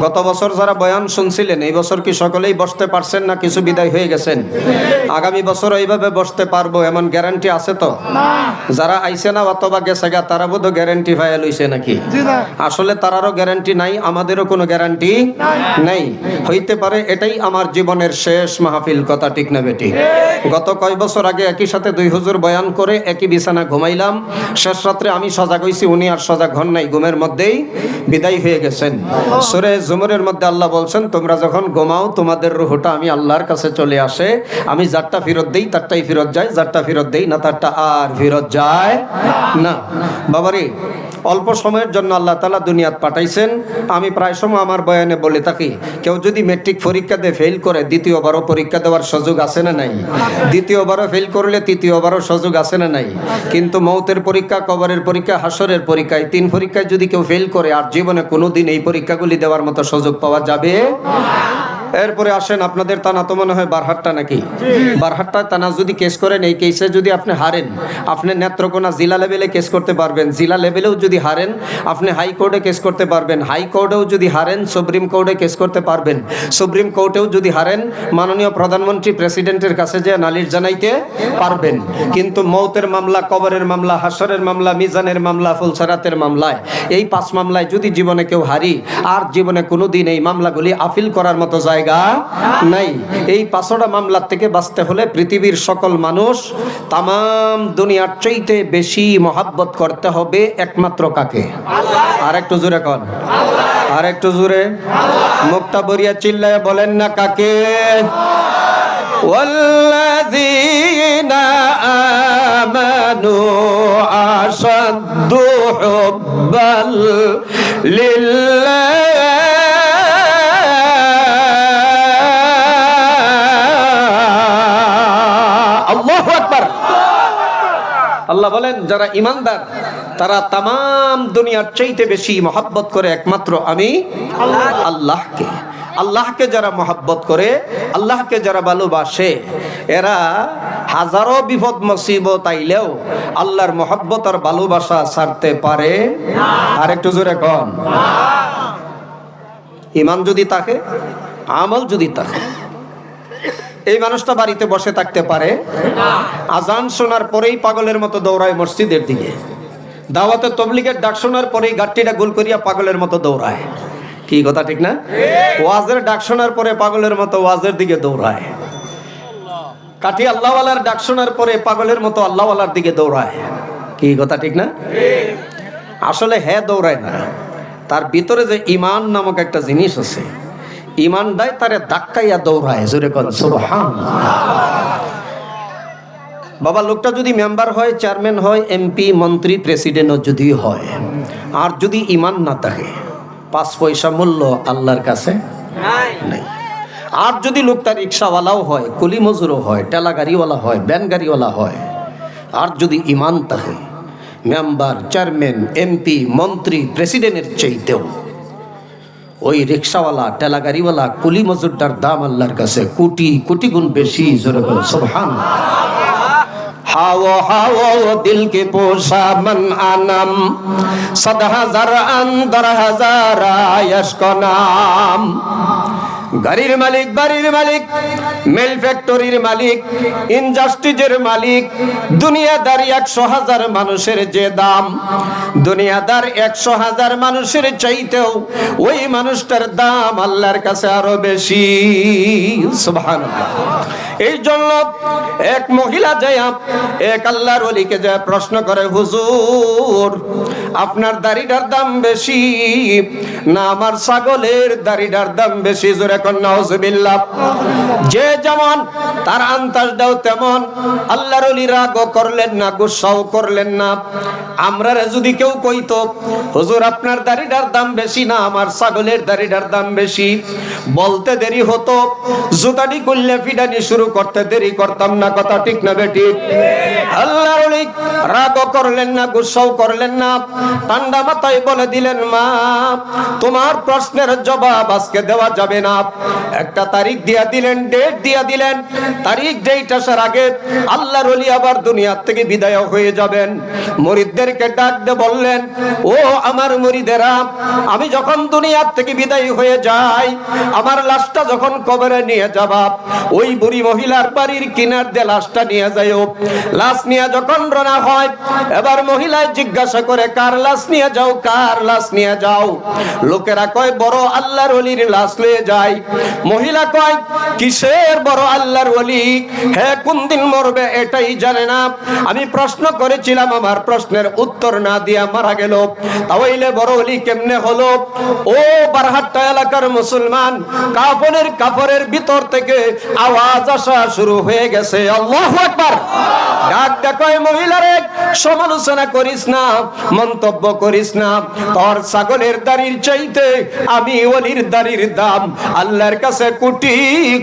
গত বছর যারা বয়ান শুনছিলেন এই বছর কি সকলেই বসতে পারছেন না কিছু বিদায় হয়ে গেছেন? আগামী বছর এইভাবে বসতে পারবো এমন গ্যারান্টি আছে তো? যারা আইছে না অথবা গেছে গা তারা বোধ গ্যারান্টি ফাইল হইছে নাকি? আসলে তারারও গ্যারান্টি নাই, আমাদেরও কোনো গ্যারান্টি নাই। হইতে পারে এটাই আমার জীবনের শেষ মাহফিল, কথা ঠিক না বেটি? গত কয় বছর আগে একই সাথে দুই হুজুর বয়ান করে একই বিছানা ঘুমাইলাম, শেষ রাত্রে আমি সজাগ হইছি, উনি আর সজাগ হন নাই, ঘুমের মধ্যেই বিদায় হয়ে গেছেন। সূরা জুমরের মধ্যে আল্লাহ বলছেন, তোমরা যখন ঘুমাও তোমাদের রূহটা আমি আল্লাহর কাছে চলে আসে, আমি যারটা ফেরত দেই তারটাই ফেরত যায়, যারটা ফেরত দেই না তারটা আর ফেরত যায় না। বাবারে, অল্প সময়ের জন্য আল্লাহ তাআলা দুনিয়াত পাঠাইছেন। আমি প্রায় সময় আমার বয়ানে বলে থাকি, কেউ যদি মেট্রিক পরীক্ষা দিয়ে ফেল করে দ্বিতীয়বারও পরীক্ষা দেওয়ার সুযোগ আছে না নাই? দ্বিতীয়বারও ফেল করলে তৃতীয়বারও সুযোগ আছে না নাই? কিন্তু মৌতের পরীক্ষা, কবরের পরীক্ষা, হাসরের পরীক্ষায়, তিন পরীক্ষায় যদি কেউ ফেল করে আর জীবনে কোনোদিন এই পরীক্ষাগুলি দেওয়ার মতো সুযোগ পাওয়া যাবে? এরপরে আসেন, আপনাদের থানা তো মনে হয় বারহাট্টা নাকি? বারহাট্টা থানা যদি কেস করেন, এই কেসে যদি আপনি হারেন, আপনি নেত্রকোনা জেলা লেভেলে কেস করতে পারবেন, জেলা লেভেলেও যদি হারেন আপনি হাইকোর্টে কেস করতে পারবেন, হাইকোর্টেও যদি হারেন সুপ্রিম কোর্টে কেস করতে পারবেন, সুপ্রিম কোর্টেও যদি হারেন মাননীয় প্রধানমন্ত্রী প্রেসিডেন্টের কাছে যে নালিশ জানাইতে পারবেন। কিন্তু মৌতের মামলা, কবরের মামলা, হাসরের মামলা, মিজানের মামলা, ফুলসরাতের মামলায়, এই 5 মামলায় যদি জীবনে কেউ হারি আর জীবনে কোনোদিন এই মামলাগুলি আপিল করার মতো জায়গা নাই। এই 5টা মামলার থেকে বাঁচতে হলে পৃথিবীর সকল মানুষ, তাম দুনিয়ার চাইতে বেশি মহাব্বত করতে হবে একমাত্র কাকে? আর একটু জোরে কন, আর একটু জোরে, মুখটা বরিয়া চিল্লায় বলেন না কাকে? ওয়াল্লাযীনা আমানু আশাদ্দু হুব্বাল লিল্লাহ। আল্লাহু আকবার। আল্লাহ বলেন, যারা ঈমানদার তারা তাম দুনিয়ার চাইতে বেশি মহব্বত করে একমাত্র আমি আল্লাহকে। আল্লাহকে যারা মহব্বত করে, আল্লাহকে যারা ভালোবাসে, এরা হাজারো বিপদ মুসিবত আইলেও আল্লাহর মহব্বত আর ভালোবাসা ছাড়তে পারে না। আর একটু জোরে কন। ঈমান যদি থাকে, আমল যদি থাকে, এই মানুষটা বাড়িতে বসে থাকতে পারে না। আজান শোনার পরেই পাগলের মতো দৌড়ায় মসজিদের দিকে, দাওয়াতে তবলিগের ডাক শোনার পরেই গাট্টিটা গোল করিয়া পাগলের মতো দৌড়ায়। কি কথা ঠিক না? ওয়াজের ডাক শোনার পরে পাগলের মতো ওয়াজের দিকে দৌড়ায়। কাঠি আল্লাহওয়ালার ডাক শোনার পরে পাগলের মতো আল্লাহওয়ালার দিকে দৌড়ায়। কি কথা ঠিক না? আসলে হ্যাঁ দৌড়ায় না, তার ভিতরে যে ঈমান নামক একটা জিনিস আছে, ঈমানটাই তারে ধাক্কাইয়া দৌড়ায়। জোরে কোন সুবহানাল্লাহ। বাবা, লোকটা যদি মেম্বার হয়, চেয়ারম্যান হয়, এমপি, মন্ত্রী, প্রেসিডেন্টও যদি হয়, আর যদি ঈমান না থাকে, 5 পয়সা মূল্য আল্লাহর কাছে নাই। আর যদি লোকটা রিক্সাওয়ালাও হয়, কুলি মজুরও হয়, টেলা গাড়িওয়ালা হয়, ভ্যান গাড়িওয়ালা হয়, আর যদি ঈমান থাকে, মেম্বার, চেয়ারম্যান, এমপি, মন্ত্রী, প্রেসিডেন্টের চাইতেও ওই রিক্সাওয়ালা, টেলা গাড়িওয়ালা, কুলি মজুরটার দাম আল্লাহর কাছে কোটি কোটি গুণ বেশি। জোরে বল সুবহানাল্লাহ। হাওয়া হাওয়া দিল কে পোষা মন আনম, 100,000 আন্দর হাজার আয়শ নাম। গাড়ির মালিক, বাড়ির মালিক, মেল ফ্যাক্টরির মালিক, ইন্ডাস্ট্রিজের মালিক, দুনিয়াদার 100,000 মানুষের যে দাম, দুনিয়াদার 100,000 মানুষের চাইতেও ওই মানুষটার দাম আল্লাহর কাছে আরো বেশি। সুবহানাল্লাহ। এই জন্য এক মহিলা যায় এক আল্লাহর ওলিকে যায় প্রশ্ন করে, হুজুর আপনার দাড়িটার দাম বেশি না আমার ছাগলের দাড়িটার দাম বেশি? জোরে কোন নাউজুবিল্লাহ। যে যেমন তার আন্দাজ দাও তেমন। আল্লাহর ওলি রাগও করলেন না, গুসাও করলেন না। আমরা যদি কেউ কইতো, হুজুর আপনার দাড়িটার দাম বেশি না আমার ছাগলের দাড়িটার দাম বেশি, বলতে দেরি হতো, জুতানি করলে ফিডানি শুরু করতে দেরি করতাম না। কথা ঠিক না বেটি? আল্লাহর ওলি রাগও করলেন না, গুসাও করলেন না, ঠান্ডা মাথায় বলে দিলেন, মা তোমার প্রশ্নের জবাব আজকে দেওয়া যাবে না, একটা তারিখ দিয়া দিলেন, ডেট দিয়া দিলেন। তারিখ ডেট আসার আগে আল্লাহর ওলি আবার দুনিয়ার থেকে বিদায় হয়ে যাবেন। মুরিদদেরকে ডাক দিয়ে বললেন, ও আমার মুরিদেরা, আমি যখন দুনিয়ার থেকে বিদায় হয়ে যাই, আমার লাশটা যখন কবরে নিয়ে যাবা, ওই বুড়ি মহিলার বাড়ির কিনার দিয়ে লাশটা নিয়ে যাও। লাশ নিয়ে যখন রওনা হয়, এবার মহিলায় জিজ্ঞাসা করে, কার লাশ নিয়ে যাও, কার লাশ নিয়ে যাও? লোকেরা কয়, বড় আল্লাহর ওলির লাশ লয়ে যায়। মহিলা কয়, কিসের বড় আল্লাহর ওলি? হ্যাঁ, কোন দিন মরবে এটাই জানে না। আমি প্রশ্ন করেছিলাম, আমার প্রশ্নের উত্তর না দিয়া মারা গেল। তাহলে বড় ওলি কেমনে হলো? ও বারহাট্টা এলাকার মুসলমান, কাফনের ভিতর থেকে আওয়াজ আসা শুরু হয়ে গেছে, আল্লাহু আকবার। ডাক দেখায়, মহিলারে সমালোচনা করিস না, মন্তব্য করিস না। তোর ছাগলের দাড়ির চাইতে আমি ওলির দাড়ির দাম আল্লাহর কাছে কোটি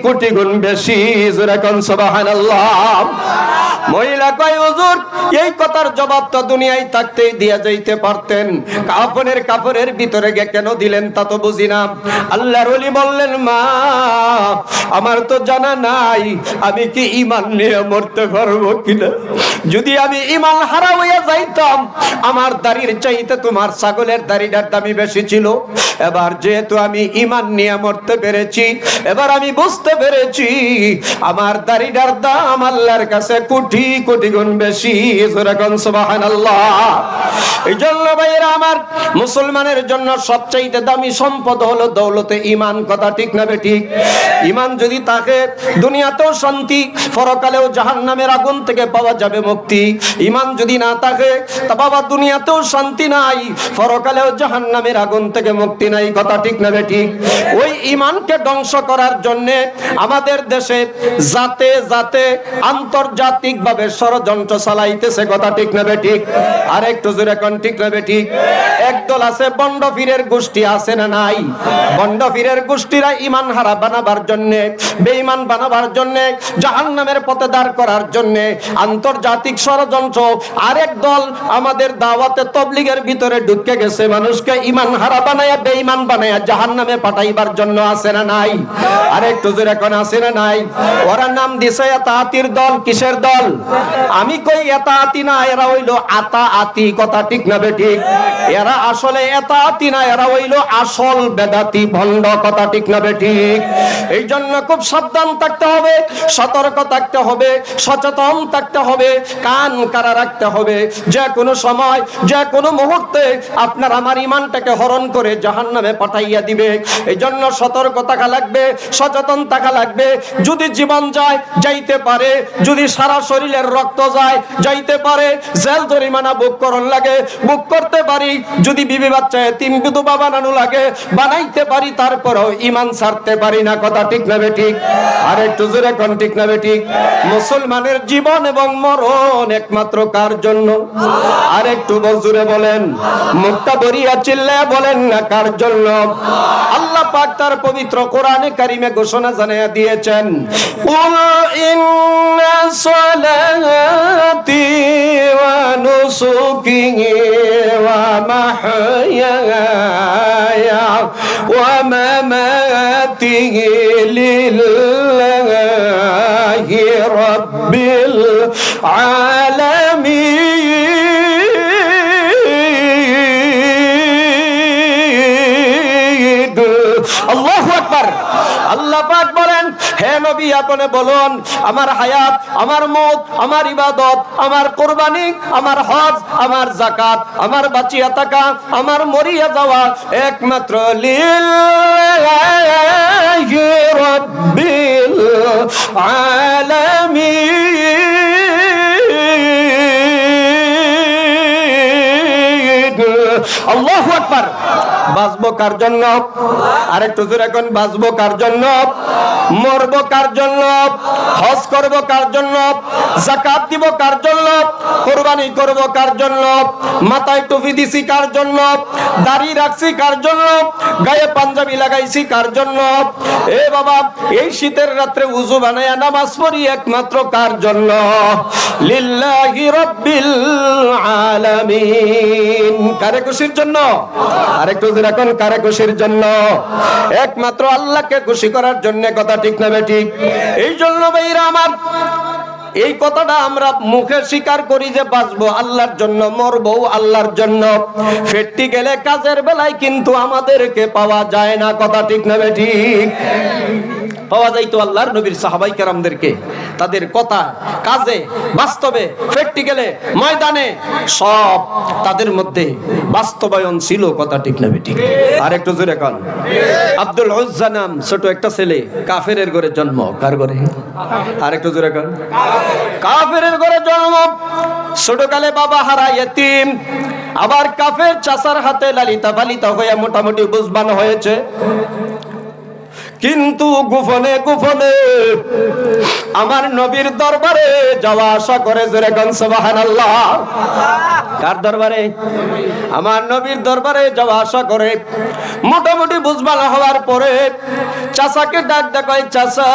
কোটি গুণ বেশি। জোরে কোন সুবহানাল্লাহ। মহিলা কয়, হুজুর, এই কথার জবাব তো দুনিয়ায় থাকতেই দিয়া যাইতে পারতেন, কাফনের ভিতরে গিয়ে কেন দিলেন তা তো বুঝি না। আল্লাহর ওলি বললেন, মা, আমার তো জানা নাই আমি কি ঈমান নিয়ে মরতে পারবো কিনা। যদি আমি ঈমান হারা হইয়া যাইতাম, আমার দাড়ির চাইতে তোমার ছাগলের দাড়িটার দামি বেশি ছিল। এবার যেহেতু আমি ঈমান নিয়ে মরতে পেরেছি, এবার আমি বুঝতে পেরেছি আমার দাড়িটার দাম আল্লাহর কাছে কোটি কোটি গুণ বেশি। জোরে কোন সুবহানাল্লাহ। এই জন্য ভাইয়েরা আমার, মুসলমানের জন্য সবচাইতে দামি সম্পদ হলো দৌলতে ঈমান। কথা ঠিক না বেঠিক? ঈমান যদি থাকে, দুনিয়াতেও শান্তি, পরকালেও জাহান্নামের আগুন থেকে পাওয়া যাবে মুক্তি। ঈমান যদি না থাকে, তা বাবা দুনিয়াতেও শান্তি নাই, পরকালেও জাহান্নামের আগুন থেকে মুক্তি নাই। কথা ঠিক না বেঠিক? ওই ঈমানকে ধ্বংস করার জন্য আমাদের দেশে জাতে জাতে আন্তর্জাতিক ভাবে ষড়যন্ত্র চালাইতেছে। কথা ঠিক না বেঠিক? আর একটু জোরে কোন ঠিক না বেঠিক? একদল আছে, বন্ড ফিরের গোষ্ঠী আছে না নাই? বন্ড ফিরের গোষ্ঠীরা ঈমান হারা বানাবার জন্য, বেঈমান বানাবার জন্য, জাহান্নামের পথে দাঁড় করার জন্য আন্তর্জাতিক ষড়যন্ত্র। আরেক দল আমাদের দাওয়াতে তবলিগের ভিতরে ঢুকে গেছে, মানুষকে ঈমান হারা বানায়া, বেঈমান বানায়া জাহান্নামে পাঠাইবার জন্য। আছে না নাই? আরেকটু জোরে কোন আছে না নাই? ওরা নাম দিছে এতাআতির দল। কিসের দল? আমি কই এতাআতি না, এরা হইল আতাআতি। কথা ঠিক না বেঠিক? এরা আসলে এতাআতি না, এরা হইল আসল বেদাতি ভণ্ড। কথা ঠিক না বেঠিক? এই জন্য খুব সাবধান থাকতে হবে, সতর্ক থাকতে হবে, সচেতন থাকতে হবে, কান কারা রাখতে হবে। যে কোনো সময়, যে কোনো মুহূর্তে আপনার আমার ঈমানটাকে হরণ করে জাহান্নামে পাঠাইয়া দিবে। এই জন্য সতর্ক থাকা লাগবে, সচেতন থাকা লাগবে। যদি জীবন যায়, যাইতে পারে। যদি সারা শরীরের রক্ত যায়, যাইতে পারে। জেল জরিমানা বুক করন লাগে, বুক করতে পারি। যদি বিবি বাচ্চা এতিম বিধবা বানানো লাগে, বানাইতে পারি। তারপরেও ঈমান ছাড়তে পারি না। কথা ঠিক না বেঠিক? আর একটু জোরে কোন ঠিক না বেঠিক? মুসলমানের জীবন এবং মরণ একমাত্র কার জন্য? আর একটু জোরে বলেন, মুখটা বরিয়া চিল্লায়া বলেন না, কার জন্য? আল্লাহ পাক তার পবিত্র কোরআনে কারিমে ঘোষণা জানিয়ে দিয়েছেন, কুল ইন্না সালাতি ওয়া নুসুকি ওয়া মাহইয়ায়া ওয়া মামাতি লিল্লাহি রাব্বিল আলামিন। আল্লাহু আকবার। আল্লাহ পাক বলেন, হে নবী, আপনি বলুন, আমার হায়াত, আমার মওত, আমার ইবাদত, আমার কুরবানি, আমার হজ, আমার যাকাত, আমার বাঁচিয়া থাকা, আমার মরিয়া যাওয়া একমাত্র লিল্লাহি রাব্বিল আলামিন। আল্লাহু আকবার। বাঁচবো কার জন্য? আরেকটু জোরে কোন, বাঁচবো কার জন্য? মরবো কার জন্য? হজ করবো কার জন্য? যাকাত দিব কার জন্য? কুরবানি করব কার জন্য? মাথায় টুপি দিছি কার জন্য? দাড়ি রাখছি কার জন্য? গায়ে পাঞ্জাবি লাগাইছি কার জন্য? এ বাবা, এই শীতের রাত্রে উযু বানায়া নামাজ পড়ি একমাত্র কার জন্য? লিল্লাহি রাব্বিল আলামিন। কারে খুশির জন্য? আরেকটু জোরে কোন, কারে খুশির জন্য? একমাত্র আল্লাহকে খুশি করার জন্য। কথা ঠিক না ঠিক? এই জন্য ভাইরা আমার, এই কথাটা আমরা মুখে স্বীকার করি যে বাঁচবো আল্লাহর জন্য, মরবো আল্লাহর জন্য। ফেটটি গেলে কাজের বেলায় কিন্তু আমাদেরকে পাওয়া যায় না। কথা ঠিক না ঠিক? পাওয়া যাইতো আল্লাহর নবীর সাহাবাই কেরামদেরকে, তাদের কথা, কাজে, বাস্তবে, প্র্যাকটিক্যালে, ময়দানে সব তাদের মধ্যে বাস্তবায়ন ছিল। কথা ঠিক না ঠিক? আর একটু জোরে কান। আব্দুল উজ্জা নাম ছোট একটা ছেলে, কাফেরের ঘরে জন্ম। কার ঘরে? আর একটু জোরে কান। কাফেরের ঘরে জন্ম, ছোটকালে বাবা হারা ইতিম, আবার কাফের চাচার হাতে লালিতা পালিতা হয়ে মোটামুটি বুঝবান হয়েছে। কিন্তু গোপনে গোপনে আমার নবীর দরবারে যাওয়া আসা করে। জোরে গান সুবহানাল্লাহ। কার দরবারে? আমার নবীর দরবারে যাওয়া আসা করে। মোটামুটি বুঝবান হওয়ার পরে চাচাকে ডাক দেয়, চাচা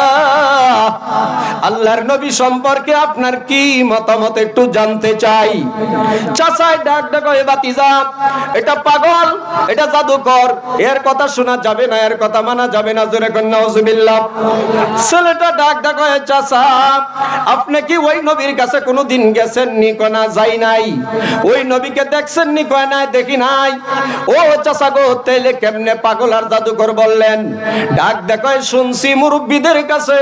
আল্লাহর নবী সম্পর্কে আপনার কি মতামত একটু জানতে চাই। চাচাই ডাক দেয়, ভাতিজা এটা পাগল, এটা জাদুকর, এর কথা শোনা যাবে না, এর কথা মানা যাবে না। জোরে গান নাউজুবিল্লাহ। ছেলেটা ডাক দেয়, চাচা আপনি কি ওই নবীর কাছে কোনোদিন গেছেন নি? কয় না, যাই নাই। ওই নবীকে দেখছেন নি? কয় না, দেখি নাই। ও চাচা গো, তাইলে কেমনে পাগল আর জাদুকর বললেন? ডাক দেয়, শুনছি মুরব্বীদের কাছে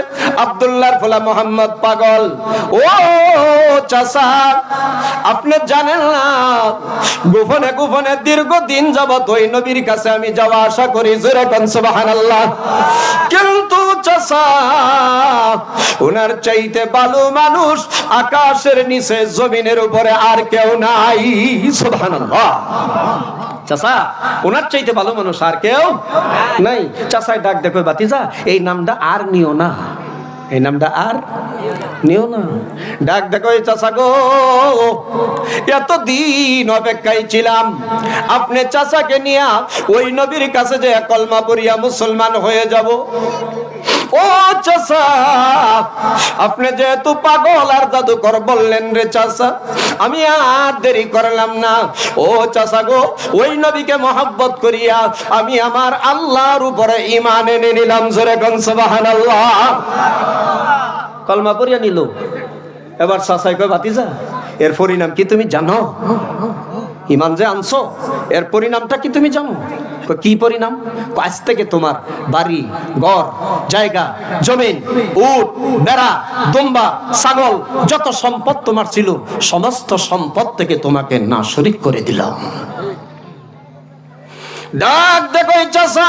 আব্দুল্লাহর ফলা মোহাম্মদ পাগল। ও চাচা আপনি জানেন না, গোপনে গোপনে দীর্ঘদিন যাবত ওই নবীর কাছে আমি যাওয়া আসা করি। জোরে গান সুবহানাল্লাহ। কিন্তু চাচা ওনার চাইতে ভালো মানুষ আকাশের নিচে জমিনের উপরে আর কেউ নাই। সুবহানাল্লাহ। চাচা ওনার চাইতে ভালো মানুষ আর কেউ নাই। চাচাই ডাক দেখো, ভাতিজা এই নামটা আর নিও না, এই নামটা আর নিও না। ডাক দেখো, চাচা গো এতদিন অপেক্ষায় ছিলাম আপনি চাচাকে নিয়ে ওই নবীর কাছে যে কলমা পড়িয়া মুসলমান হয়ে যাব। ও চাচা আপনি যেহেতু পাগল আর জাদুকর বললেন রে চাচা, আমি আর দেরি করলাম না। ও চাচা গো, ওই নবীকে মহব্বত করিয়া আমি আমার আল্লাহর উপরে ঈমান এনে নিলাম। জোরে গান সুবহানাল্লাহ। কলমা পড়িয়া নিল। এবার চাচাই কয়, ভাতিজা এর পরিণাম কি তুমি জানো? ঈমান যে আনছো এর পরিণামটা কি তুমি জানো? কি পরিণাম? আজ থেকে তোমার বাড়ি ঘর জায়গা জমিন উট বেড়া দুম্বা ছাগল যত সম্পদ তোমার ছিল সমস্ত সম্পদ থেকে তোমাকে নাশরিক করে দিলাম। ডাক দেখো চাচা,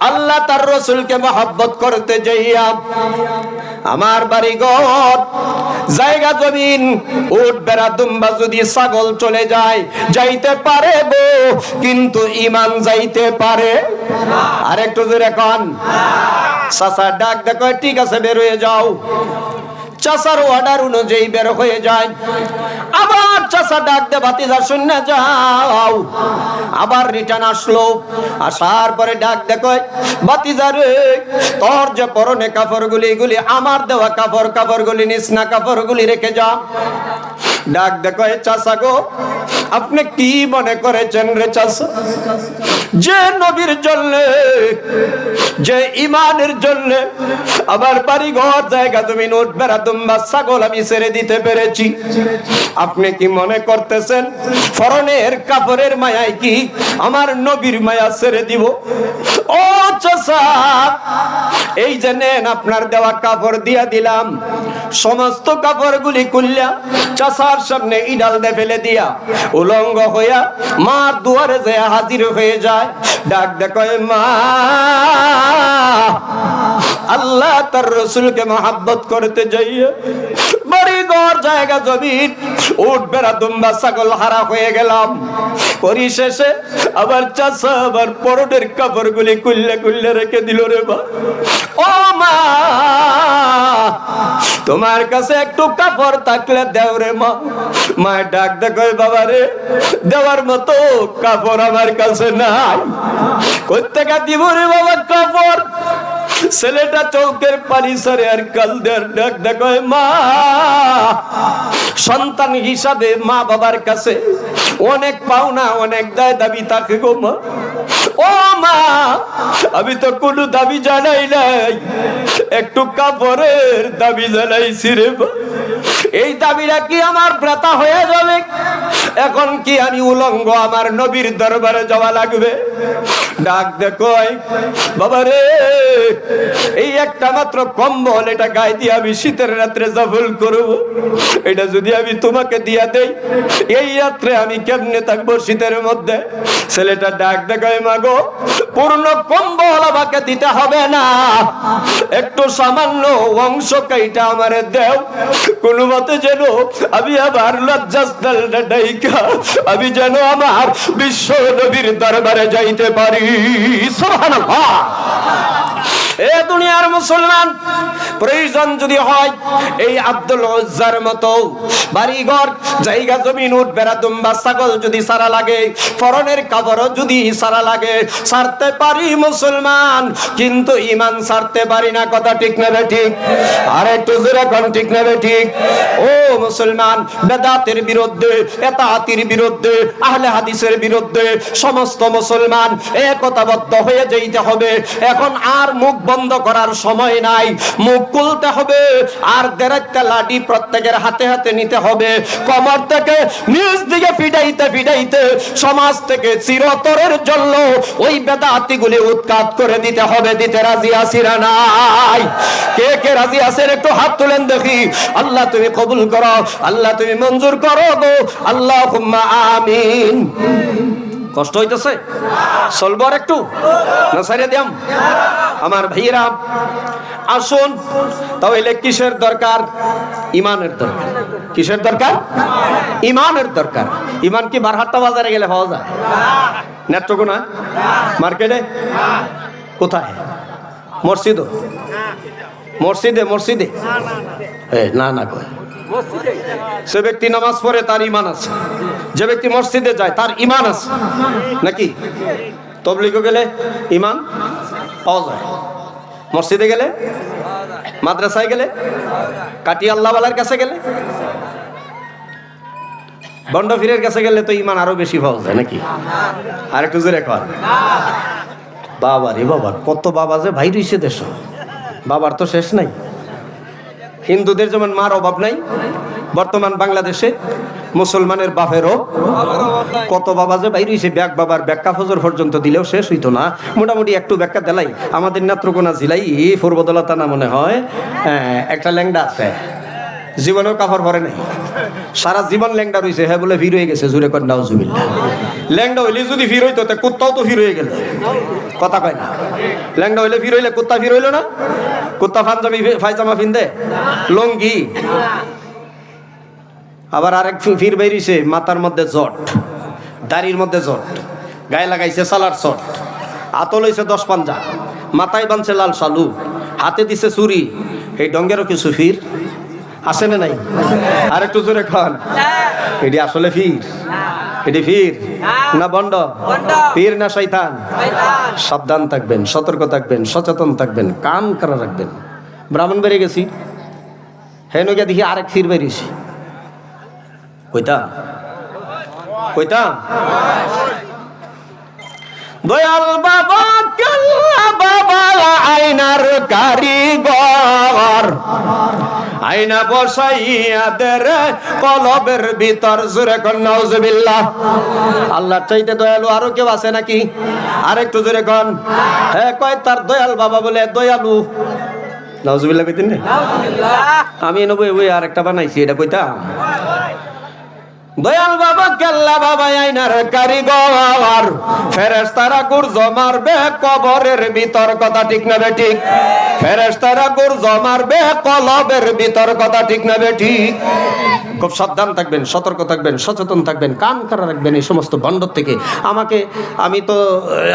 আল্লাহ তার রাসূলকে মহব্বত করতে যাইয়া আমার বাড়ি ঘর জায়গা জমিন উট বেড়া দুম্বা যদি ছাগল চলে যায় যাইতে পারে গো, কিন্তু ঈমান যাইতে পারে না। আর একটু জোরে কোন। চাচা ডাক দেখো, ঠিক আছে বের হয়ে যাও। চাচার অর্ডার অনুযায়ী বের হয়ে যায়। আবার চাচা ডাক দে, ভাতিজা শুনে যাও। আবার রিটার্ন আসলো। আসার পরে ডাক দেখো, ভাতিজা রে তোর যে পরনে কাপড়গুলি এগুলি আমার দেওয়া কাপড়গুলি নিস না, কাপড়গুলি রেখে যা। ডাক দেখো, চাচা গো আপনি কি মনে করেছেন রে চাচা, যে নবীর জন্য যে ঈমানের জন্য আবার বাড়ি ঘর জায়গা জমিন উট বেড়া দুম্বা ছাগল আমি ছেড়ে দিতে পেরেছি, আপনি কি মনে করতেছেন পরনের কাপড়ের মায়ায় কি আমার নবীর মায়া ছেড়ে দিব? ও চাচা এই যে নেন আপনার দেওয়া কাপড় দিয়া দিলাম। সমস্ত কাপড়গুলি খুললা চাচার সামনে ইডাল দে ফেলে দিয়া উলঙ্গ হইয়া মার দুয়ারে যে হাজির হয়ে যায়। ডাক দেখো, মা আল্লাহ তার রাসূলকে মহব্বত করতে যাইয়া বাড়ি ঘর জায়গা জমিন উট বেড়া দুম্বা ছাগল হারা হয়ে গেলাম। পরিশেষে আবার চাচা আবার পরনের কাপড়গুলি খুললে খুললে রেখে দিল রে মা। ও মা তোমার কাছে একটু কাপড় থাকলে দেও রে মা। মা ডাক দেখো, বাবা রে দেওয়ার মতো কাপড় আমার কাছে নাই, কোত্থেকে দিব রে বাবা কাপড়? ছেলেটা চৌকের পানি সরে আর কাল দেয়ার ডাক দেখো, মা সন্তান হিসাবে মা বাবার কাছে অনেক পাওনা অনেক দায় দাবি থাকে গো মা। ও মা, আমি তো কোনো দাবি জানাই নাই, একটু কাপড়ের দাবি জানাইছি রে মা। এই দাবিটা কি আমার ব্রতা হয়ে যাবে? এখন কি আমি উলঙ্গ আমার নবীর দরবারে যাওয়া লাগবে? ডাক দেখো বাবা রে, এই একটা মাত্র কম্বল, এটা গায়ে দিয়ে আমি শীতের রাত্রে জাফল করব। এটা যদি আমি তোমাকে দিয়া দেই, এই রাত্রে আমি কেমনে থাকবো শীতের মধ্যে? ছেলেটা ডাক দেখায়, মাগো পূর্ণ কম্বল আমাকে দিতে হবে না, একটু সামান্য অংশ কাইটা আমারে দেও, কোনো মতে যেন আমি আবার লজ্জাস্থানটা ডাইকা আমি যেন আমার বিশ্ব নবীর দরবারে যাইতে পারি। সুবহানাল্লাহ। এ দুনিয়ার মুসলমান, প্রয়োজন যদি হয় এই আব্দুল উজ্জার মতো বাড়িঘর জায়গা জমিন উঠ বেড়া দুম্বা ছাগল যদি সারা লাগে, ফরনের কাপড়ও যদি সারা লাগে, ছাড়তে পারি মুসলমান, কিন্তু ইমান ছাড়তে পারি না। কথা ঠিক নেবে ঠিক? আর একটু জোরে কোন ঠিক নেবে ঠিক? ও মুসলমান, বেদাতের বিরুদ্ধে, এতাহাতির বিরুদ্ধে, আহলে হাদিসের বিরুদ্ধে সমস্ত মুসলমান একতাবদ্ধ হয়ে যাইতে হবে। এখন আর মুখ বন্ধ করার সময় নাই, মুখ খুলতে হবে। আর দেড়টা লাঠি প্রত্যেকের হাতে হাতে নিতে হবে, কমর থেকে নিচ দিকে ফিটাইতে ফিটাইতে সমাজ থেকে চিরতরের জন্য ওই বেদাতিগুলি উৎখাত করে দিতে হবে। দিতে রাজি আছি না নাই? কে কে রাজি আছেন একটু হাত তুলেন দেখি। আল্লাহ তুমি কবুল করো, আল্লাহ তুমি মঞ্জুর করো গো, আল্লাহুম্মা আমিন। কষ্ট হইতেছে? চলবো আর একটু না সারিয়ে দিয়াম? আমার ভাইয়েরা আসুন, তাহলে কিসের দরকার? ইমানের দরকার। কিসের দরকার? ইমানের দরকার। ইমান কি বারহাট্টা বাজারে গেলে পাওয়া যায়? নেত্রকোনা মার্কেটে? কোথায়? মসজিদে? মসজিদে? মসজিদে না না কয় সে ব্যক্তি নামাজ পড়ে তার ইমান আছে, যে ব্যক্তি মসজিদে যায় তার ইমান আছে নাকি? তবলিগে গেলে ইমান পাওয়া যায়, মসজিদে গেলে, মাদ্রাসায় গেলে, কাটি আল্লাহওয়ালার কাছে গেলে, বন্ড ফিরের কাছে গেলে তো ইমান আরো বেশি পাওয়া যায় নাকি? আর একটু জোরে কর। বাবা রে বাবা, কত বাবা যে ভাই রইছে দেশ, বাবার তো শেষ নাই। হিন্দুদের যেমন মার অভাব নাই, বর্তমান বাংলাদেশে মুসলমানের বাপেরও কত বাবা যে বাইর হইছে। ব্যাগ বাবার ব্যাখ্যা ফজর পর্যন্ত দিলেও শেষ হইতো না। মোটামুটি একটু ব্যাখ্যা দিলাই। আমাদের নেত্রকোনা জেলায় পূর্বদলতা না মনে হয় একটা ল্যাংডা আছে, জীবনেও কাপড় পরে নাই, সারা জীবন ল্যাংডা রয়েছে। হ্যাঁ বলে ভিড় হয়ে গেছে, জুড়ে কর নাউজুবিল্লাহ। ল্যাংডা হইলে যদি ভিড় হইতো তা কুত্তাও তো ভিড় হয়ে গেল। কথা কয় না? ল্যাংডা হইলে ভিড় হইলে কুত্তা ভিড় হইলো না? কুত্তা পাঞ্জাবি পায়জামা পিনদে, লঙ্গি। আবার আরেক ফির বেরিয়েছে, মাথার মধ্যে জট, দাড়ির মধ্যে জট, গায়ে লাগাইছে সালার শট, আতল হইছে 10 পাঞ্জা, মাথায় বানছে লাল শালু, হাতে দিছে চুরি। এই ডঙ্গেরও কিছু ফির আছে না নাই? আর একটু জোরে খান। এটি আসলে ফির? এটি ফির না বন্ড? পীর না শয়তান? সাবধান থাকবেন, সতর্ক থাকবেন, সচেতন থাকবেন, কান করা রাখবেন। ব্রাহ্মণ বেড়ে গেছি, হেন গিয়ে দেখি আরেক ফির বেরিয়েছি। কইতাম কইতাম দয়াল বাবা কেল্লা বাবা আয়নার কারিগর, আয়না বসাইয়া দেরে কলবের ভিতর। জোরে কর নাউজুবিল্লাহ। আল্লাহ চাইতে দয়ালু আরো কেউ আছে নাকি? আর একটু জোরে কন। হ্যাঁ কয় তার দয়াল বাবা বলে দয়ালু। নাউজুবিল্লাহ কইতেন না? আমি নবই ওই আর একটা বানাইছি, এটা কইতাম। দয়াল বাবা কেল্লা বাবা আয়নার কারিগর, ফেরেশতারা গুরজ মারবে কবরের ভিতর। কথা ঠিক না বেঠিক? ফেরেশতারা গুরজ মারবে কলবের ভিতর। কথা ঠিক না বেঠিক? খুব সাবধান থাকবেন, সতর্ক থাকবেন, সচেতন থাকবেন, কান কারা রাখবেন এই সমস্ত ভণ্ডর থেকে। আমি তো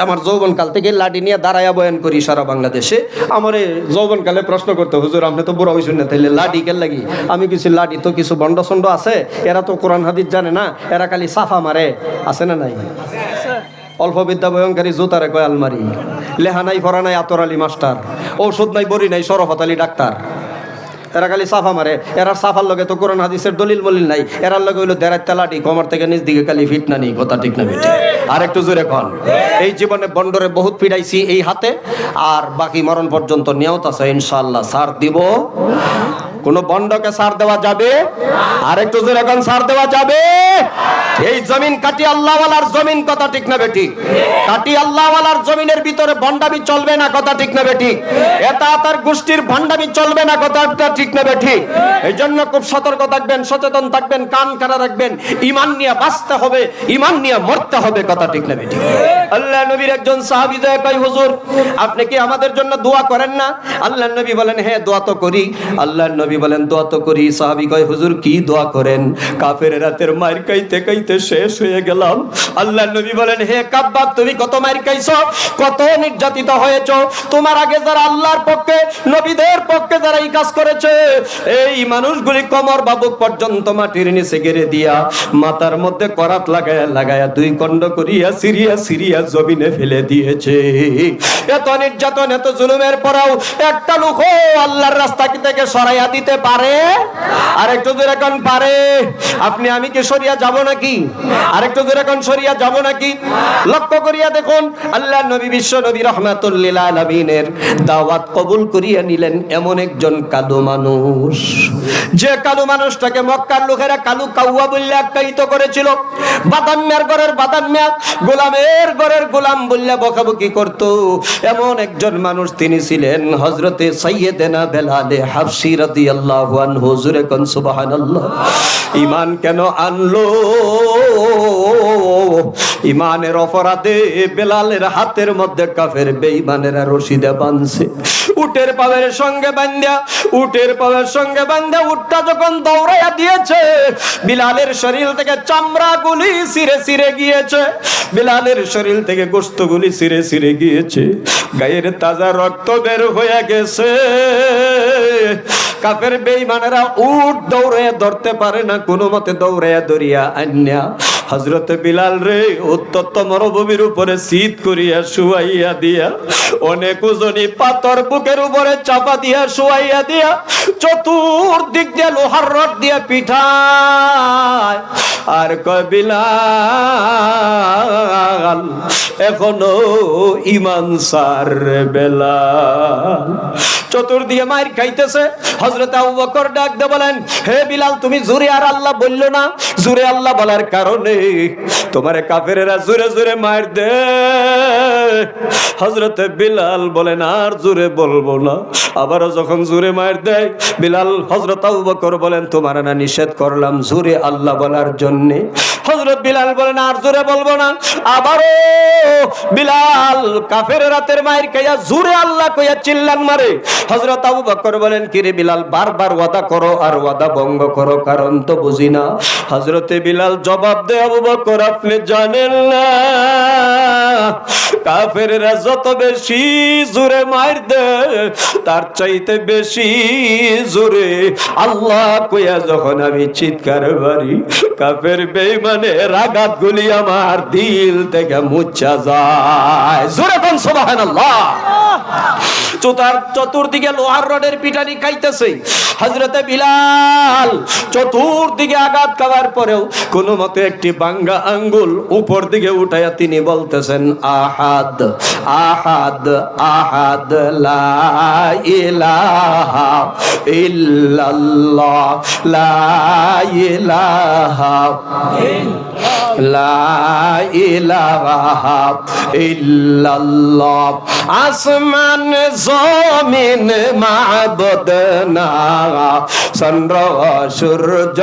আমার যৌবনকাল থেকে লাডি নিয়ে দাঁড়াইয়া বয়ান করি সারা বাংলাদেশে। আমার যৌবনকালে প্রশ্ন করতে, হুজুর আপনি তো বুড়া হইছেন না, তাইলে লাডি কেন লাগি? আমি কিছু লাডি তো কিছু ভণ্ড সন্ড আছে, এরা তো কোরআন হাদিস জানে না, এরা খালি সাফা মারে। আছে না নাই? অল্প বিদ্যা ভয়ঙ্করী জুতারে কয় আলমারি, লেহা নাই পড়া নাই আতর আলী মাস্টার, ঔষধ নাই বড়ি নাই শরফত আলী ডাক্তার। এরা খালি সাফা মারে, এরা সাফার লগে তো কোরআন হাদিসের দলিল মলিল নাই, এরার লগে হইলো দেড়ার তেলাটি কমর থেকে নিচ দিকে খালি ফিটনা নেই, কথা ঠিক না বেটে? আর একটু জোরে কন। এই জীবনে বন্ডরে বহুত পিড়াইছি এই হাতে, আর বাকি মরণ পর্যন্ত নিয়ত আছে ইনশাআল্লাহ সার দিব। কোন বন্ডকে সার দেওয়া যাবে? আর একটু জোরে কন, সার দেওয়া যাবে? এই জমিন কাটি আল্লাহওয়ালার জমিন, কথা ঠিক না বেটি? কাটি আল্লাহওয়ালার জমিনের ভিতরে ভণ্ডামি চলবে না, কথা ঠিক না বেটি? এটা তার গোষ্ঠীর ভণ্ডামি চলবে না, কথা ঠিক না বেটি? এই জন্য খুব সতর্ক থাকবেন, সচেতন থাকবেন, কান কাটা রাখবেন। ঈমান নিয়ে বাঁচতে হবে, ঈমান নিয়ে মরতে হবে, কথা ঠিক না বেটি? আল্লাহ নবীর একজন সাহাবী যায়, কয় হুজুর আপনি কি আমাদের জন্য দোয়া করেন না? আল্লাহ নবী বলেন হ্যাঁ দোয়া তো করি। আল্লাহ নবী বলেন দোয়া তো করি। সাহাবী কয় হুজুর কি দোয়া করেন? কাফের রাতের মার খাইতে খাইতে শেষ হয়ে গেলাম। আল্লাহ নবী বলেন হে কাব্বাব, তুমি কত মার খাইছো, কত নির্যাতিত হয়েছো, তোমার আগে যারা আল্লাহর পক্ষে নবীদের পক্ষে যারা এই কাজ করেছে, এই মানুষগুলি কমর বাবুক পর্যন্ত মাটির নিচে গেড়ে দিয়া মাথার মধ্যে করাত লাগায়া লাগায়া দুই খণ্ড করিয়া সিরিয়া সিরিয়া জমিনে ফেলে দিয়েছে। এত নির্যাতন এত জুলুমের পরেও একটা লোক আল্লাহর রাস্তা থেকে সরাইয়া দিতে পারে? আরেকটু জোরে কোন পারে? আপনি আমি কি সরিয়া যাব নাকি? আরেকটু জোরে কোন সরিয়া যাব নাকি? লক্ষ্য করিয়া দেখুন, আল্লাহ নবী বিশ্ব নবী রাহমাতুল লিল আলামিনের দাওয়াত কবুল করিয়া নিলেন এমন একজন কালো মানুষ, যে কালো মানুষটাকে মক্কার লোকেরা কালু কাউয়া বললে আখ্যায়িত করেছিল। বাদাম্যার ঘরের বাদাম্যা, গোলামের ঘরের গোলাম বললে বকাবকি করত। এমন একজন মানুষ তিনি ছিলেন হযরতে সাইয়েদেনা বেলালে হাবশী রাদিয়াল্লাহু আনহু। জোরে কোন সুবহানাল্লাহ। ঈমান কেন আনলো? ঈমানের অপরাধে বেলালের হাতের মধ্যে কাফের বেঈমানেরা রশিদে বাঁধছে। উটের পায়ের সঙ্গে বাঁধা, উটের পায়ের সঙ্গে বাঁধা উটটা যখন দৌড়াইয়া দিয়েছে, বিলালের শরীর থেকে চামড়াগুলি ছিঁড়ে ছিঁড়ে গিয়েছে, বিলালের শরীর থেকে গোশতগুলি ছিঁড়ে ছিঁড়ে গিয়েছে, গায়ের তাজা রক্ত বের হয়ে গেছে। কাফের বেঈমানেরা উট দৌড়াইয়া ধরতে পারে না, কোনো মতে দৌড়াইয়া ধরিয়া আন্যা হযরত বিলাল রে উত্তপ্ত মরুভূমির উপরে শীত করিয়া শুয়াইয়া দিয়া, অনেক ওজনী পাথর বুকের উপরে চাপা দিয়া শুয়াইয়া দিয়া, চতুর্দিক দিয়ে লোহার রড দিয়া পিঠায়। আর কয় বিলাল এখনো ঈমান সার বেলাল। চতুর্দিকে মার খাইতেছে। হযরত আবু বকর ডাক দিয়ে বলেন হে বিলাল, তুমি জোরে আর আল্লাহ বললো না? জোরে আল্লাহ বলার কারণে তোমারে কাফেরেরা জোরে জোরে মার দে। হযরত বিলাল বলেন আর জোরে বলবো না। আবারও যখন জোরে মার দেয় বিলাল, হযরত আবু বকর বলেন তোমার না নিষেধ করলাম জোরে আল্লাহ বলার জন্য? হযরত বিলাল বলেন আর জোরে বলবো না। আবারও বিলাল কাফের রাতের মায়ের খাইয়া জোরে আল্লাহ কইয়া চিল্লান মারে। হযরত আবু বকর বলেন কিরে বিলাল, বারবার ওয়াদা করো আর ওয়াদা ভঙ্গ করো, কারণ তো বুঝি না। হযরতে বিলাল জবাব দেয় আবু বকর আপনি জানেন না, কাফেররা যত বেশি জোরে মার দেয় তার চাইতে বেশি জোরে আল্লাহ কইয়া যখন আমি চিৎকার মারি, কাফের বেঈমানের আঘাতগুলি আমার দিল থেকে মুছা যায়। জোরে কোন সুবহানাল্লাহ। তার চতুর্দিকে লোহার রডের পিটানি খাইতেছে। হযরতে বিলাল চতুর্দিকে আঘাত খাওয়ার পরেও কোন মতে একটি বাঙ্গা আঙ্গুল উপর দিকে উঠাইয়া তিনি বলতেছেন আহাদ আহাদ আহাদ লা ইলাহা ইল্লাল্লাহ লা ইলাহা লা ইলাহা ইল্লাল্লাহ। আসমান জমিন মাবুদ না, চন্দ্র সূর্য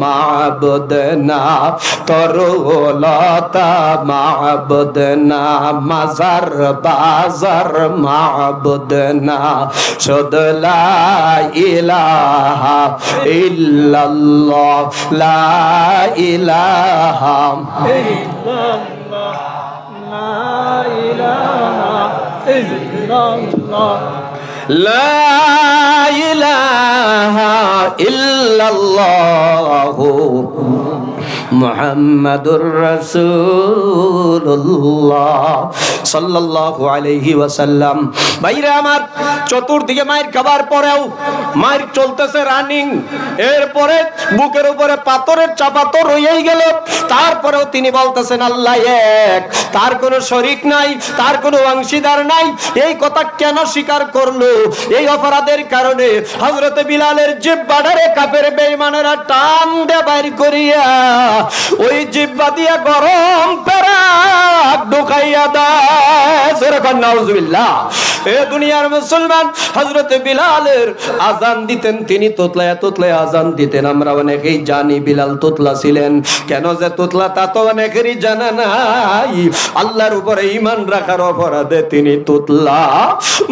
মাবুদ না, তরুলতা মাবুদ না, মাজার বাজার মাবুদ না, শুধু লা ইলাহা ইল্লাল্লাহ লা ইলাহা ইল্লাল্লাহ লা ইলাহা ইল্লাল্লাহ লা ইলাহা ইল্লাল্লাহ মুহাম্মাদুর রাসূলুল্লাহ সাল্লাল্লাহু আলাইহি ওয়াসাল্লাম। ভাইরা আমার, চতুর্দিকে মায়ের খাবার পরেও মায়ের চলতেছে রানিং, এরপরে বুকের উপরে পাথরের চাপা তো রয়েই গেল, তারপরেও তিনি বলতেছেন আল্লাহ এক, তার কোনো শরীক নাই, তার কোনো অংশীদার নাই। এই কথা কেন স্বীকার করলো? এই অপরাধের কারণে হযরতে বিলালের জিহ্বাটারে কাফের বেঈমানেরা টান দিয়ে বাইর করিয়া ওই জিহ্বা দিয়া গরম পেরাক ঢুকাইয়া দেয়। সুবহানাল্লাহ, নাউজুবিল্লাহ। এ দুনিয়ার মুসলমান, হযরতে বিলালের আজান দিতেন, তিনি তোতলায় তোতলায় আজান দিতেন। আমরা অনেকেই জানি বিলাল তোতলা ছিলেন। কেন যে তোতলা তা তো অনেকেরই জানা নাই। আল্লাহর উপরে ঈমান রাখার অপরাধে তিনি তোতলা।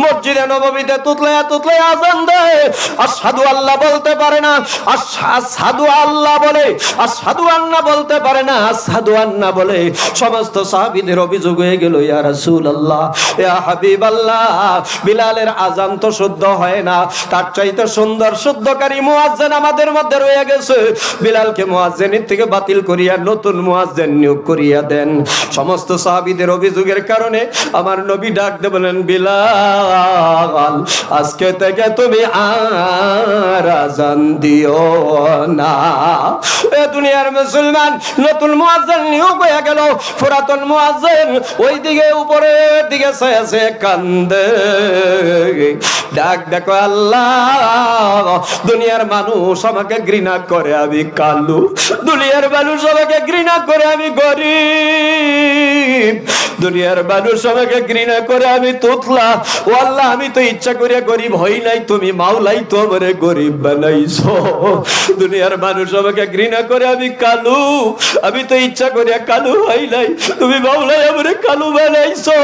মসজিদে নববীতে তোতলায় তোতলায় আজান দেয়, আশহাদু আল্লাহ বলতে পারে না, আশহাদু আল্লাহ বলে, আশহাদু আন্না বলতে পারে না, আশহাদু আন্না বলে। সমস্ত সাহাবীদের অভিযোগ হয়ে গেল, ইয়া রাসূলুল্লাহ, ইয়া হাবিবাল্লাহ, বিলালের আজান তো শুদ্ধ হয় না, তার চাইতে সুন্দর শুদ্ধকারী মুয়াজ্জিন আমাদের মধ্যে রয়ে গেছে। বিলালকে মুয়াজ্জিনের থেকে বাতিল করিয়া নতুন মুয়াজ্জিন নিয়োগ করিয়া দেন। সমস্ত সাহাবীদের অভিযোগের কারণে আমার নবী ডাক দিয়ে বলেন, বিলাল, আজকে থেকে তুমি আর আজান দিও না। এ দুনিয়ার মুসলমান, নতুন মুয়াজ্জিন নিয়োগ হয়ে গেল। পুরাতন মুয়াজ্জিন ওইদিকে উপরের দিকে চেয়ে কান্দে, ডাক দেখো আল্লাহ, দুনিয়ার মানুষ আমাকে ঘৃণা করে, আমি কালু। দুনিয়ার মানুষ আমাকে ঘৃণা করে, আমি গরিব। দুনিয়ার মানুষ আমাকে ঘৃণা করে, আমি তোতলা। ও আল্লাহ, আমি তো ইচ্ছা করে গরিব হই নাই, তুমি মাওলাই তো আমারে গরিব বানাইছো। দুনিয়ার মানুষ আমাকে ঘৃণা করে, আমি কালু। আমি তো ইচ্ছা করে কালু হই নাই, তুমি মাওলাই আমারে কালু বানাইছো।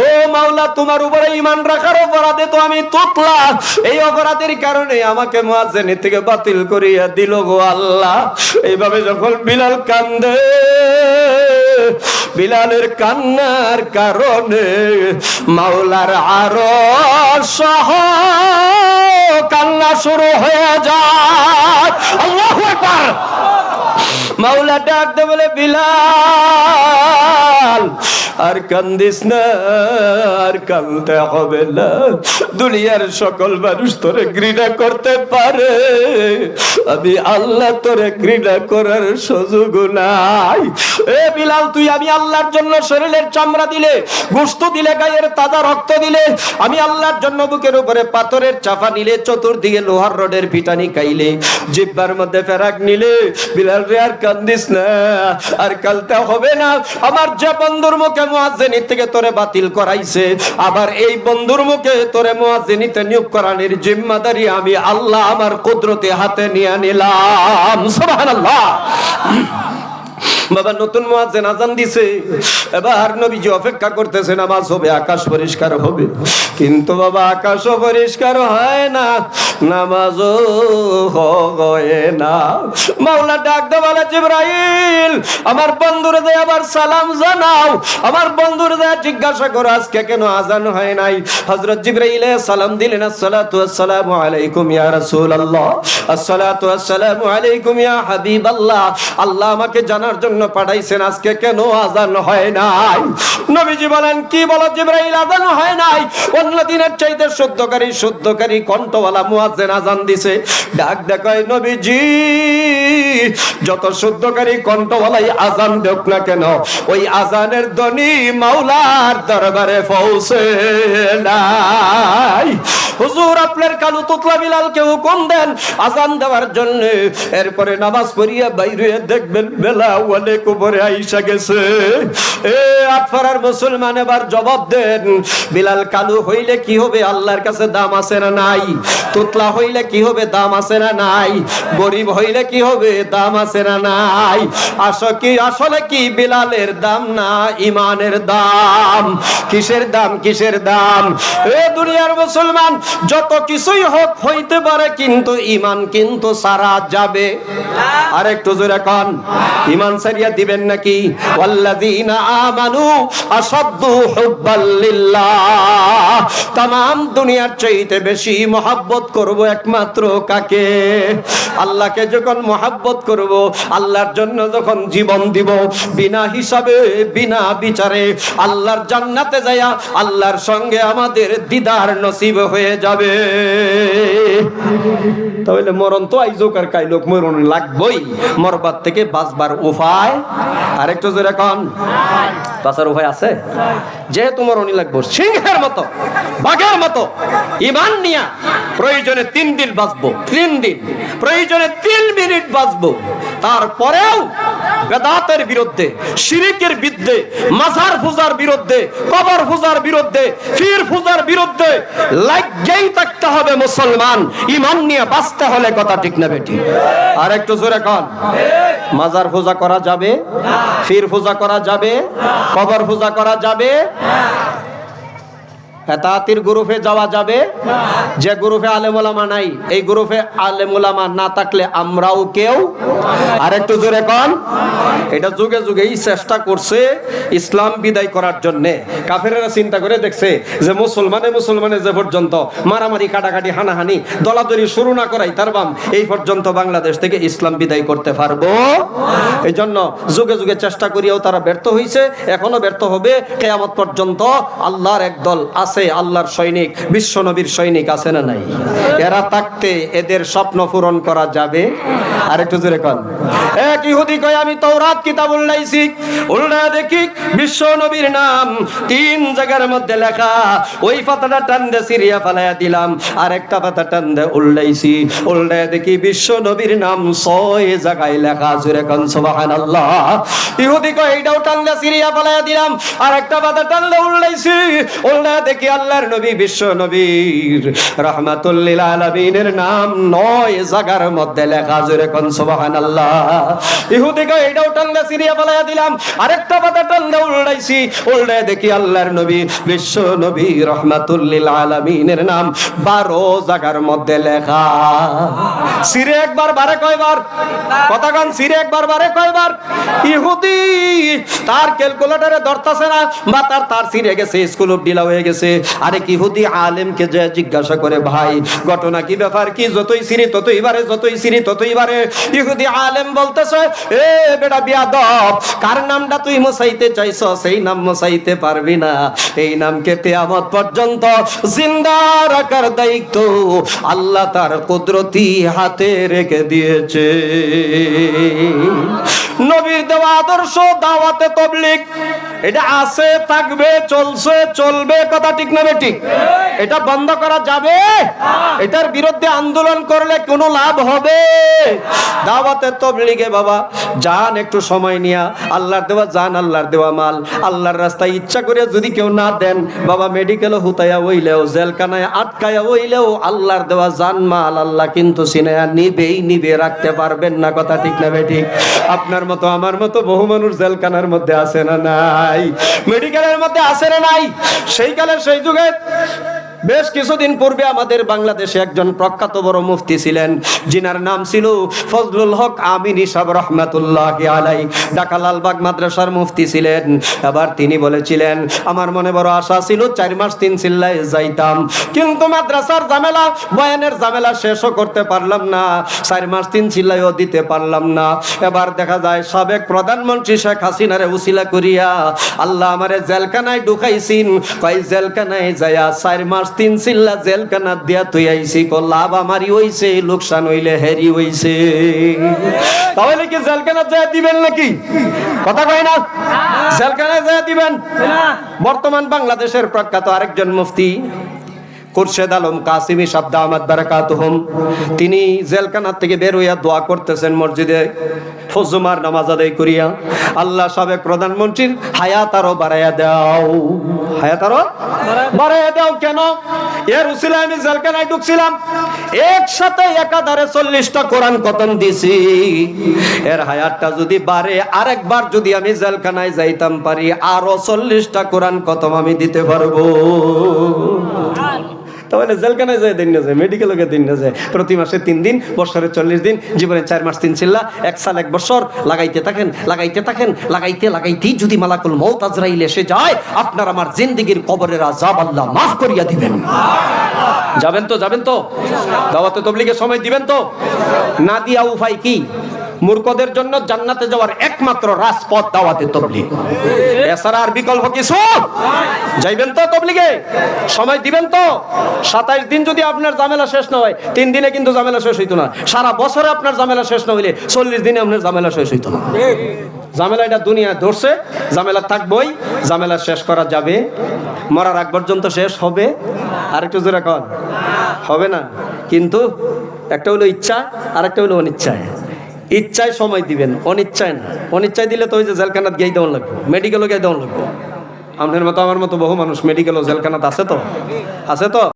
ও মাওলা, তোমার উপরে ঈমান রাখার অপরাধে তো আমি তোতলা। এই অপরাধের কারণে আমাকে মুয়াজ্জিনের থেকে বাতিল করিয়া দিল গো আল্লাহ। এইভাবে যখন বিলাল কান্দে, বিলালের কান্নার কারণে মাওলার আরশ সহ কান্না শুরু হয়ে যায়। আল্লাহু আকবার। মাওলা ডাক দে বলে, বিলাল, আর কান্দিস না, আর কাঁদতে হবে না। দুনিয়ার সকল মানুষ তোরে ঘৃণা করতে পারে, আমি আল্লাহ তোরে ঘৃণা করার সুযোগ নাই। এ বিলাল, তুই আমি আল্লাহর জন্য শরীরের চামড়া দিলে, গোশত দিলে, গায়ের তাজা রক্ত দিলে, আমি আল্লাহর জন্য বুকের উপরে পাথরের চাপা নিলে, চতুর্দিকে লোহার রডের পিটানি খাইলে, জিহ্বার মধ্যে ফেরাক নিলে, বিলাল রে আর কান্দিস না, আর কালতে হবে না। আমার যে বন্ধুর মুখে মুয়াজ্জিনের থেকে তোরে বাতিল করাইছে, আবার এই বন্ধুর মুখে তোরে মুয়াজ্জিনিতে নিয়োগ করানোর জিম্মাদারি আমি আল্লাহ আমার কুদরতে হাতে নিয়ে নিলাম। সুবহানাল্লাহ। বাবা, নতুন মুয়াজ্জিন আজান দিছে, এবার নবীজি অপেক্ষা করতেছেন নামাজ হবে, আকাশ পরিষ্কার হবে। কিন্তু বাবা, আকাশও পরিষ্কার হয় না, নামাজও হয় না। মাওলা ডাক দে বলে, জিবরাইল, আমার বন্ধুরে দে আবার সালাম জানাও, আমার বন্ধুরে দে জিজ্ঞাসা করো আজকে কেন আজান হয় নাই। হযরত জিবরাইল সালাম দিলেন, আসসালাতু আসসালামু আলাইকুম ইয়া রাসূলুল্লাহ, আসসালাতু আসসালামু আলাইকুম ইয়া হাবিবাল্লাহ। আল্লাহ আমাকে জানার জন্য পাঠাইছেন আজকে কেন আজান হয় নাই। নবীজি বলেন, কি বলো জিবরাইল, আজান হয় নাই? অন্য দিনের চাইতে শুদ্ধকারী কণ্ঠওয়ালা মুয়াজ্জিন আজান দিছে। ডাক দেখায়, নবীজি, যত শুদ্ধকারী কণ্ঠওয়ালাই আজান দেখ না কেন, ওই আজানের ধ্বনি মাওলার দরবারে পৌঁছে নাই। হুজুর, আপনার কালু তোতলা বিলালকে হুকুম দেন আজান দেওয়ার জন্য। এরপরে নামাজ পড়িয়া বাইরে দেখবেন বেলা অনেক উপরে আইসা গেছে। এ আটপাড়ার মুসলমান, এবার জবাব দেন, বিলাল কালু হইলে কি হবে? আল্লাহর কাছে দাম আছে না নাই? তোতলা হইলে কি হবে? দাম আছে না নাই? গরিব হইলে কি হবে? দাম আছে না নাই? আসলে কি বিলালের দাম না ইমানের দাম? কিসের দাম? কিসের দাম? এ দুনিয়ার মুসলমান, যত কিছুই হোক হইতে পারে, কিন্তু ইমান কিন্তু সারা যাবে। আর একটু জোরে কোন, ইমান সারিয়া দিবেন নাকি? ওয়াল্লাযীনা আমানু আশাদ্দু হুব্বাল লিল্লাহ। তাম দুনিয়ার চাইতে বেশি মহব্বত করব একমাত্র কাকে? আল্লাহকে যখন মহব্বত করব, আল্লাহর জন্য যখন জীবন দিব, বিনা হিসাবে বিনা বিচারে আল্লাহর জান্নাতে যায়া আল্লাহর সঙ্গে আমাদের দিদার নসিব হয়ে যাবে। তাহলে মরণ তো আইজোকার কাইলোক মরণ লাগবই, মরবার থেকে বাঁচবার উপায় আরেকটু জোরে কন, বাঁচার উপায় আছে? যেহেতু মরণই লাগবো, সিংহের মতো বাঘের মতো ঈমান নিয়া প্রয়োজনে 3 দিন বাঁচবো, 3 দিন প্রয়োজনে 3 মিনিট বাঁচবো, তারপরেও বেদাতের বিরুদ্ধে, শিরিকের বিরুদ্ধে, মাজার পূজার বিরুদ্ধে, কবর পূজার বিরুদ্ধে, পীর পূজার বিরুদ্ধে লাগেই থাকতে হবে মুসলমান। ঈমান নিয়ে বাঁচতে হলে, কথা ঠিক না বেটি? আর একটু জোরে কন। মাজার পূজা করা যাবে, পীর পূজা করা যাবে, কবর পূজা করা যাবে, হেতাহাতির গ্রুপে যাওয়া যাবে। যে গ্রুপে আলেম ওলামা নাই, এই গ্রুপে আলেম ওলামা না থাকলে আমরাও কেউ। আর একটু জোরে কন। এটা যুগে যুগেই চেষ্টা করছে ইসলাম বিদায় করার জন্য। কাফেরেরা চিন্তা করে দেখছে যে মুসলমানে যে পর্যন্ত মারামারি, কাটাকাটি, হানাহানি, দলাদলি শুরু না করাই তার বাম, এই পর্যন্ত বাংলাদেশ থেকে ইসলাম বিদায় করতে পারবো। এই জন্য যুগে যুগে চেষ্টা করিয়াও তারা ব্যর্থ হয়েছে, এখনো ব্যর্থ হবে কিয়ামত পর্যন্ত। আল্লাহর একদল আছে, আল্লাহর সৈনিক, বিশ্ব নবীর সৈনিক আছে না নাই? এরা থাকতে এদের স্বপ্ন পূরণ করা যাবে। আর একটু জোরে কন। এক ইহুদি কয় আমি তাওরাত কিতাব উল্লাইছি, উল্টা দেখি বিশ্ব নবীর নাম 3 জায়গার মধ্যে লেখা। ওই পাতাটা টান দিয়ে সিরিয়া ফালাইয়া দিলাম, আর একটা পাতা টান দিয়ে উল্লাইছি, উল্টা দেখি বিশ্ব নবীর নাম 6 জায়গায় লেখা। জোরে কন সুবহানাল্লাহ। ইহুদি কয় এইটাও টান দিয়ে সিরিয়া ফালাইয়া দিলাম, আর একটা পাতা টান দিয়ে উল্লাইছি, উল্টা দেখি আল্লাহর নবী বিশ্ব নবীর রাহমাতুল লিল আলামিনের নাম 9 জায়গার মধ্যে লেখা। জোরে কোন সুবহানাল্লাহ। ইহুদি কয় এইটাও টাঙ্গা সিরিয়া ফালাইয়া দিলাম, আরেকটা পাতা টাঙ্গা উল্টাইছি, উল্টায় দেখি আল্লাহর নবী বিশ্ব নবী রাহমাতুল লিল আলামিনের নাম 12 জায়গার মধ্যে লেখা। সিরে একবার বারে কয়বার? কথা কোন। সিরে একবার বারে কয়বার? ইহুদি তার ক্যালকুলেটরে ধরতাছে না, বা তার সিরে গেছে, স্কুল অফ ডিলা হয়ে গেছে। আরে কি ইহুদি আলেমকে যে জিজ্ঞাসা করে, ভাই ঘটনা কি, ব্যাপার কি? যতই সিরি ততই বারে, যতই সিরি ততই বারে। ইহুদি আলেম বলতেছে, এ বেটা বিয়াদব, কার নামটা তুই মুছাইতে চাইছ সেই নাম মুছাইতে পারবি না। এই নামকে কিয়ামত পর্যন্ত জিন্দা রাখার দায়িত্ব আল্লাহ তার কুদরতি হাতে রেখে দিয়েছে। নবীর দেওয়া আদর্শ দাওয়াতে তাবলীগ, এটা আছে, থাকবে, চলছে, চলবে, কথা ঠিক না বেঠিক? এটা বন্ধ করা যাবে? এটার বিরুদ্ধে আন্দোলন করলে কোনো লাভ হবে? দাওয়াতে তাবলীগে বাবা যান, একটু সময় নিয়া, আল্লাহর দেওয়া জান, আল্লাহর দেওয়া মাল, আল্লাহর রাস্তায় ইচ্ছা করে যদি কেউ না দেন, বাবা মেডিকেলে হুতাইয়া হইলেও, জেলখানায় আটকায়া হইলেও আল্লাহর দেওয়া জান মাল আল্লাহ কিন্তু সিনেয়া নিবে রাখতে পারবেন না, কথা ঠিক না বেঠিক? আপনার মতো আমার মতো বহু মানুষ জেলখানার মধ্যে আছে না নাই? মেডিকেলের মধ্যে আছে না নাই? সেই কালের সেই যুগে বেশ কিছুদিন পূর্বে আমাদের বাংলাদেশে একজন প্রখ্যাত বড় মুফতি ছিলেন, যিনার নাম ছিল ফজলুল হক আমিনী সাহেব রহমাতুল্লাহি আলাইহি। ঢাকা লালবাগ মাদ্রাসার মুফতি ছিলেন। এবার তিনি বলেছিলেন, আমার মনে বড় আশা ছিল 4 মাস 3 চিল্লায় যাইতাম, কিন্তু মাদ্রাসার ঝামেলা, বয়ানের ঝামেলা শেষও করতে পারলাম না, 4 মাস 3 চিল্লায়ও দিতে পারলাম না। এবার দেখা যায় সাবেক প্রধানমন্ত্রী শেখ হাসিনারে উসিলা করিয়া আল্লাহ আমারে জেলখানায় ঢুকাইছেন। কই জেলখানায় যায়া 4 মাস 3 চিল্লা জেলখানা দিয়া তুই আইছি, কো লাভ আমারই হইছে, লোকসান হইলে হেরি হইছে। তাহলে কি জেলখানা যায় দিবেন নাকি? কথা কয় না? জেলখানায় যায় দিবেন? বর্তমান বাংলাদেশের প্রখ্যাত আরেকজন মুফতি খুরশেদ আলম কাসিমি সাহেব দামাত বারাকাতুহুম, তিনি জেলখানা থেকে বের হইয়া দোয়া করতেছেন মসজিদে ফজর নামাজ আদায় করিয়া, আল্লাহ সাবেক প্রধানমন্ত্রীর হায়াত আরো বাড়াইয়া দাও, হায়াত আরো বাড়াইয়া দাও। কেন? এর উসিলায় আমি জেলখানায় ঢুকছিলাম, একসাথে একাধারে 40টা কোরআন খতম দিছি। এর হায়াতটা যদি বাড়ে, আরেকবার যদি আমি জেলখানায় যাইতাম পারি, আরো 40টা কোরআন খতম আমি দিতে পারবো। তাহলে জেলখানায় যায় দিন না যায়, মেডিকেলে গিয়ে দিন না যায়, প্রতি মাসে 3 দিন, বছরে 40 দিন, জীবনে 4 মাস 3 চিল্লা, 1 সাল 1 বছর লাগাইতে থাকেন, লাগাইতে থাকেন, লাগাইতেই যদি মালাকুল মউত আজরাইল এসে যায়, আপনার আমার জিন্দেগির কবরের আযাব আল্লাহ মাফ করিয়া দিবেন। যাবেন তো দাওয়াতে তাবলীগের সময় দিবেন তো? না দিয়া উপায় কি? মূর্খদের জন্য জান্নাতে যাওয়ার একমাত্র রাজপথ দাওয়াতে তাবলীগ, এছাড়া আর বিকল্প কিছু? যাইবেন তো তাবলীগে? সময় দিবেন তো? 27 দিন যদি আপনার ঝামেলা শেষ না হয়, 3 দিনে কিন্তু ঝামেলা শেষ হইতো না। সারা বছরে আপনার ঝামেলা শেষ না হইলে 40 দিনে আপনার ঝামেলা শেষ হইতো না। ঝামেলা এটা দুনিয়া ধরছে, ঝামেলা থাকবই, ঝামেলা শেষ করা যাবে, মরার আগ পর্যন্ত শেষ হবে। আর একটু জোরে কন, হবে না? কিন্তু একটা হলো ইচ্ছা, আর একটা হলো অনিচ্ছায়। ইচ্ছায় সময় দিবেন, অনিচ্ছায় না। অনিচ্ছায় দিলে তো ওই যে জেলখানাত গিয়ে দেওয়ান লাগবে, মেডিকেলও গিয়ে দেওয়ান লাগবে। আপনার মতো আমার মতো বহু মানুষ মেডিকেল ও জেলখানাত আছে তো।